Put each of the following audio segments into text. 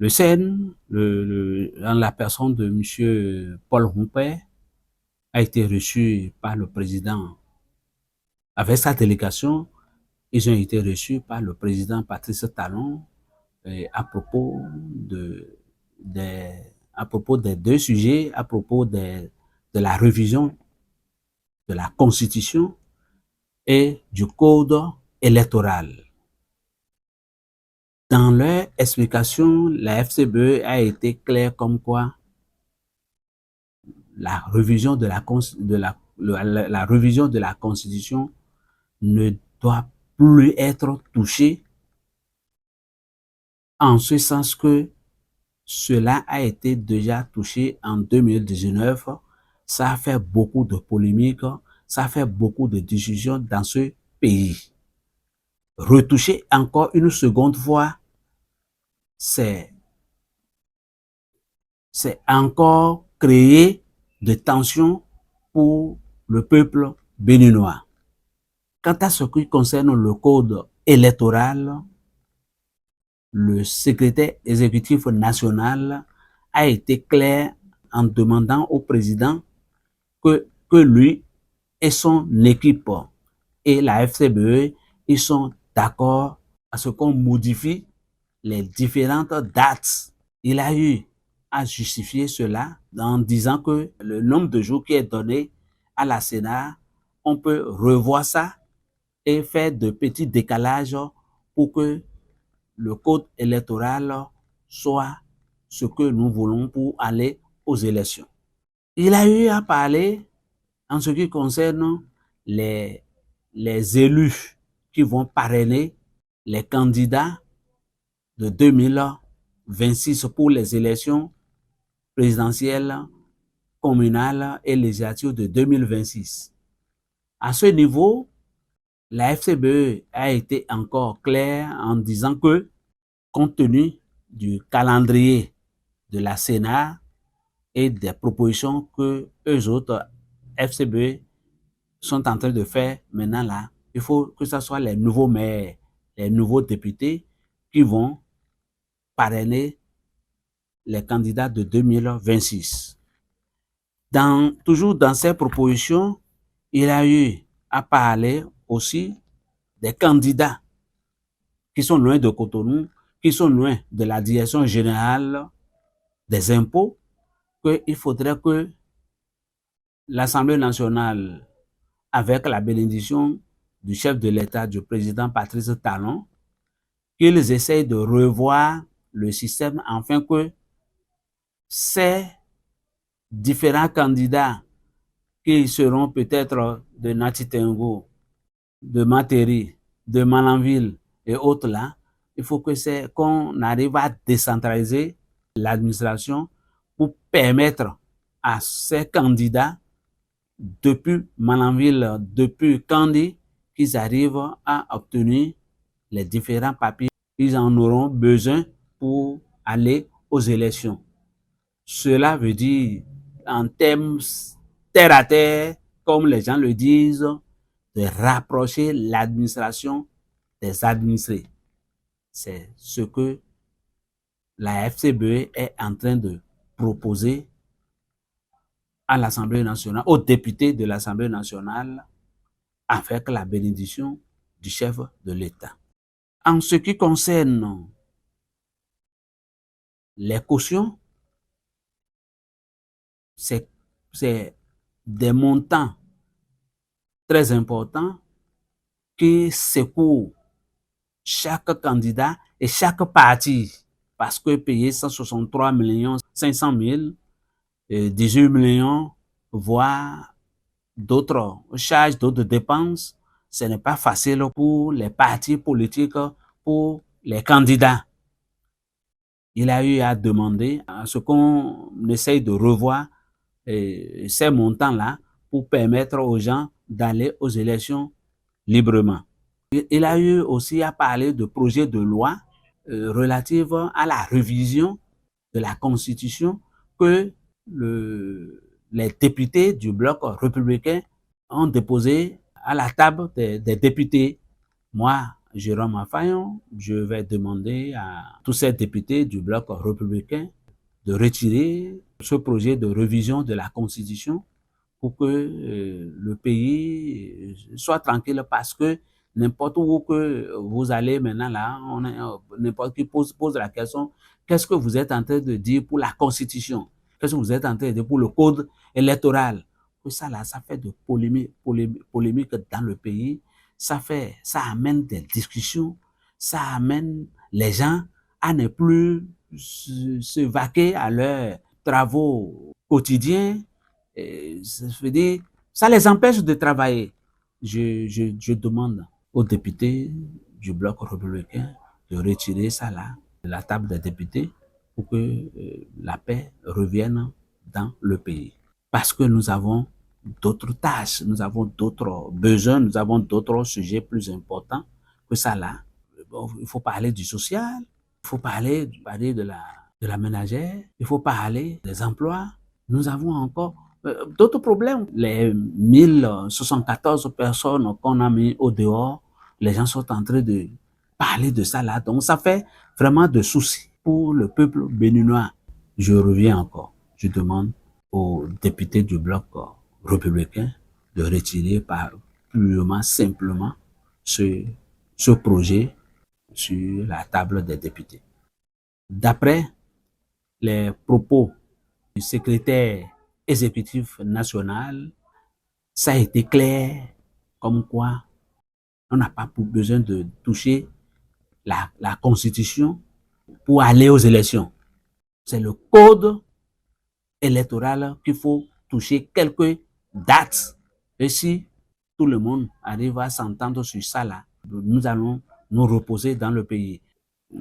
Le CN, dans la personne de M. Paul Humpert, a été reçu par le président. Avec sa délégation, ils ont été reçus par le président Patrice Talon à propos à propos des deux sujets, à propos de la révision de la Constitution et du Code électoral. Dans leur explication, la FCBE a été claire comme quoi la révision de la révision de la Constitution ne doit plus être touchée, en ce sens que cela a été déjà touché en 2019. Ça a fait beaucoup de polémiques, ça a fait beaucoup de discussions dans ce pays. Retoucher encore une seconde fois, c'est encore créer des tensions pour le peuple béninois. Quant à ce qui concerne le code électoral, le secrétaire exécutif national a été clair en demandant au président que lui et son équipe et la FCBE, ils sont d'accord à ce qu'on modifie les différentes dates. Il a eu à justifier cela en disant que le nombre de jours qui est donné à la Sénat, on peut revoir ça et faire de petits décalages pour que le code électoral soit ce que nous voulons pour aller aux élections. Il a eu à parler en ce qui concerne les, les élus qui vont parrainer les candidats de 2026 pour les élections présidentielles, communales et législatives de 2026. À ce niveau, la FCBE a été encore claire en disant que, compte tenu du calendrier de la Sénat et des propositions que eux autres FCBE sont en train de faire maintenant là, il faut que ce soit les nouveaux maires, les nouveaux députés qui vont parrainer les candidats de 2026. Toujours dans ces propositions, il a eu à parler aussi des candidats qui sont loin de Cotonou, qui sont loin de la direction générale des impôts, qu'il faudrait que l'Assemblée nationale, avec la bénédiction du chef de l'État, du président Patrice Talon, qu'ils essayent de revoir le système afin que ces différents candidats qui seront peut-être de Natitengo, de Materi, de Malanville et autres là, il faut que qu'on arrive à décentraliser l'administration pour permettre à ces candidats depuis Malanville, depuis Kandi, qu'ils arrivent à obtenir les différents papiers qu'ils en auront besoin pour aller aux élections. Cela veut dire, en termes terre à terre, comme les gens le disent, de rapprocher l'administration des administrés. C'est ce que la FCBE est en train de proposer à l'Assemblée nationale, aux députés de l'Assemblée nationale, avec la bénédiction du chef de l'État. En ce qui concerne les cautions, c'est des montants très importants qui secouent chaque candidat et chaque parti, parce que payer 163 millions 500 000, 18 millions, voire d'autres charges, d'autres dépenses, ce n'est pas facile pour les partis politiques, pour les candidats. Il a eu à demander à ce qu'on essaye de revoir ces montants-là pour permettre aux gens d'aller aux élections librement. Il a eu aussi à parler de projets de loi relatifs à la révision de la Constitution que les députés du bloc républicain ont déposé à la table des députés. Moi, Jérôme Affayon, je vais demander à tous ces députés du bloc républicain de retirer ce projet de révision de la Constitution pour que le pays soit tranquille parce que n'importe où que vous allez maintenant là, n'importe qui pose la question, qu'est-ce que vous êtes en train de dire pour la Constitution? Qu'est-ce que vous êtes en train de dire pour le code électoral? Que ça là, ça fait de polémique dans le pays, ça amène des discussions, ça amène les gens à ne plus se vaquer à leurs travaux quotidiens. Je veux dire, ça les empêche de travailler. Je demande aux députés du bloc républicain de retirer ça là de la table des députés pour que la paix revienne dans le pays. Parce que nous avons d'autres tâches, nous avons d'autres besoins, nous avons d'autres sujets plus importants que ça là. Bon, il faut parler du social, il faut parler de la ménagère, il faut parler des emplois. Nous avons encore d'autres problèmes. Les 1074 personnes qu'on a mis au dehors, les gens sont en train de parler de ça là. Donc ça fait vraiment de soucis pour le peuple béninois. Je reviens encore. Je demande aux députés du bloc républicain de retirer purement, simplement ce projet sur la table des députés. D'après les propos du secrétaire exécutif national, ça a été clair comme quoi on n'a pas besoin de toucher la Constitution pour aller aux élections. C'est le code électoral qu'il faut toucher quelques dates. Et si tout le monde arrive à s'entendre sur ça là, nous allons nous reposer dans le pays.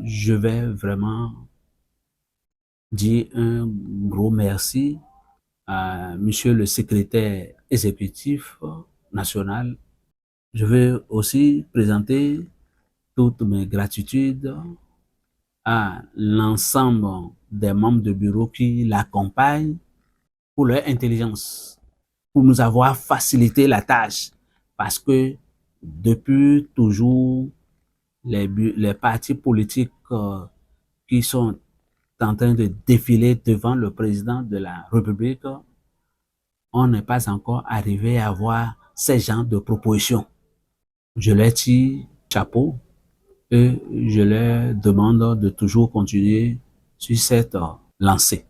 Je vais vraiment dire un gros merci à monsieur le secrétaire exécutif national. Je veux aussi présenter toutes mes gratitudes à l'ensemble des membres de bureau qui l'accompagnent pour leur intelligence, pour nous avoir facilité la tâche, parce que depuis toujours, les partis politiques qui sont en train de défiler devant le président de la République, on n'est pas encore arrivé à voir ces genres de propositions. Je leur tire chapeau et je leur demande de toujours continuer sur cette lancée.